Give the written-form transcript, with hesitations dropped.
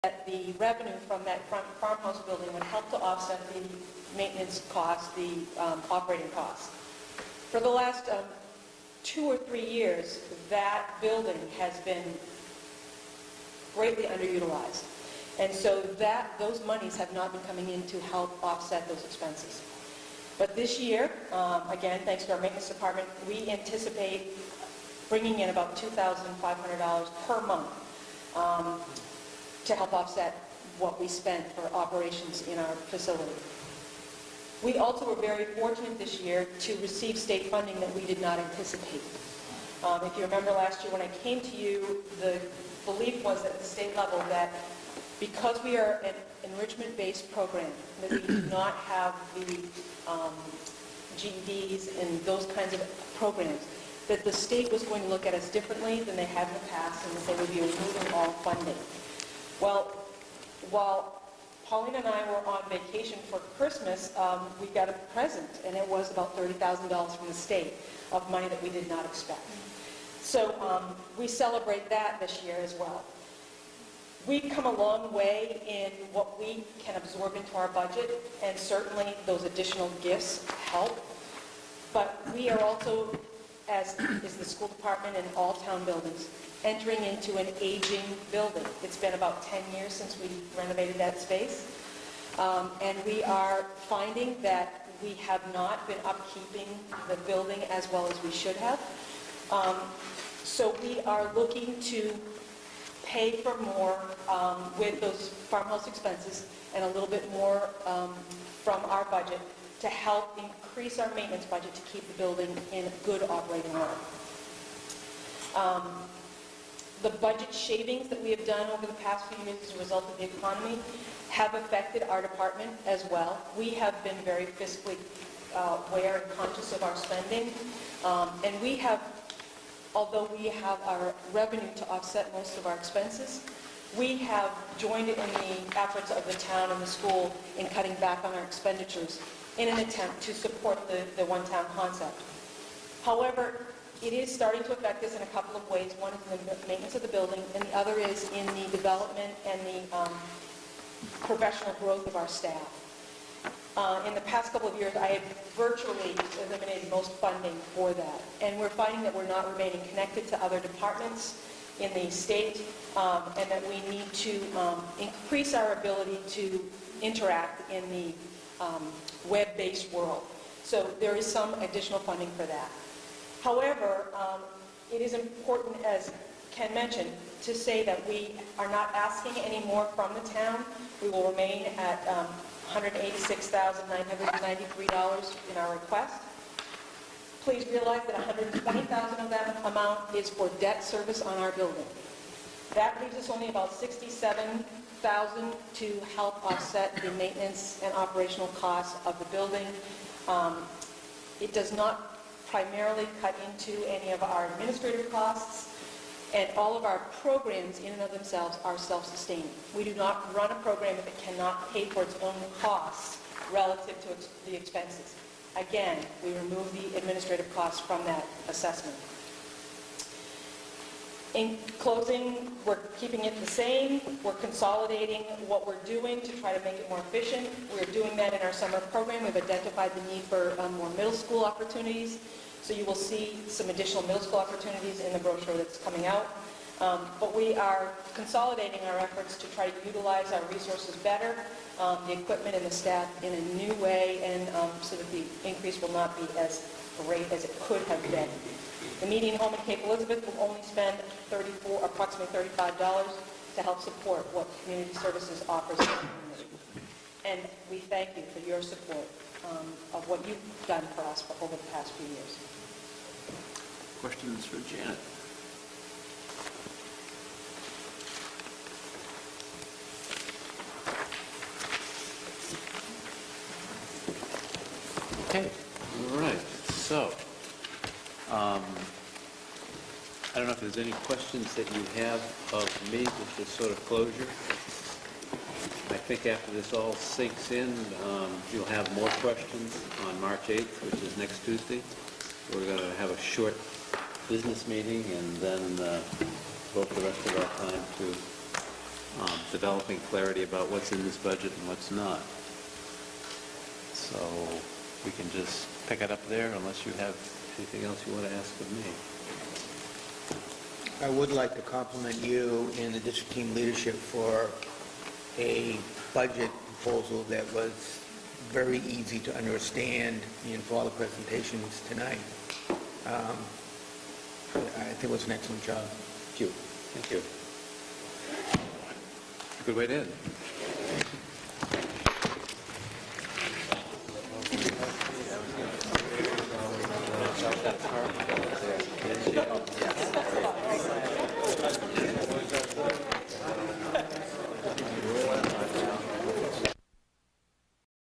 that the revenue from that front farmhouse building would help to offset the maintenance costs, the operating costs. For the last 2 or 3 years, that building has been greatly underutilized. And so those monies have not been coming in to help offset those expenses. But this year, again, thanks to our maintenance department, we anticipate bringing in about $2,500 per month to help offset what we spent for operations in our facility. We also were very fortunate this year to receive state funding that we did not anticipate. If you remember last year when I came to you, the belief was at the state level that because we are an enrichment-based program, that we do not have the GEDs and those kinds of programs, that the state was going to look at us differently than they had in the past, and that they would be removing all funding. Well, while Pauline and I were on vacation for Christmas, we got a present, and it was about $30,000 from the state of money that we did not expect. So we celebrate that this year as well. We've come a long way in what we can absorb into our budget, and certainly those additional gifts help. But we are also, as is the school department and all town buildings, entering into an aging building. It's been about 10 years since we renovated that space. And we are finding that we have not been upkeeping the building as well as we should have. So we are looking to pay for more with those farmhouse expenses and a little bit more from our budget to help increase our maintenance budget to keep the building in good operating order. The budget shavings that we have done over the past few years as a result of the economy have affected our department as well. We have been very fiscally aware and conscious of our spending, and we have, although we have our revenue to offset most of our expenses, we have joined in the efforts of the town and the school in cutting back on our expenditures in an attempt to support the one-town concept. However, it is starting to affect us in a couple of ways. One is in the maintenance of the building, and the other is in the development and the professional growth of our staff. In the past couple of years, I have virtually eliminated most funding for that. And we're finding that we're not remaining connected to other departments in the state, and that we need to increase our ability to interact in the web-based world. So there is some additional funding for that. However, it is important, as Ken mentioned, to say that we are not asking any more from the town. We will remain at $186,993 in our request. Please realize that $120,000 of that amount is for debt service on our building. That leaves us only about $67,000 to help offset the maintenance and operational costs of the building. It does not primarily cut into any of our administrative costs, and all of our programs in and of themselves are self-sustaining. We do not run a program if it cannot pay for its own costs relative to the expenses. Again, we remove the administrative costs from that assessment. In closing, we're keeping it the same. We're consolidating what we're doing to try to make it more efficient. We're doing that in our summer program. We've identified the need for more middle school opportunities. So you will see some additional middle school opportunities in the brochure that's coming out. But we are consolidating our efforts to try to utilize our resources better, the equipment and the staff in a new way, and so that the increase will not be as great as it could have been. The median home in Cape Elizabeth will only spend approximately $35 to help support what community services offers to the community. And we thank you for your support of what you've done for us over the past few years. Questions for Janet? Okay, all right. So, I don't know if there's any questions that you have of me with this sort of closure. I think after this all sinks in, you'll have more questions on March 8th, which is next Tuesday. We're going to have a short business meeting and then devote the rest of our time to developing clarity about what's in this budget and what's not. So we can just pick it up there unless you have anything else you want to ask of me. I would like to compliment you and the district team leadership for a budget proposal that was very easy to understand and for all the presentations tonight. I think it was an excellent job. Thank you. Thank you. Good way to end.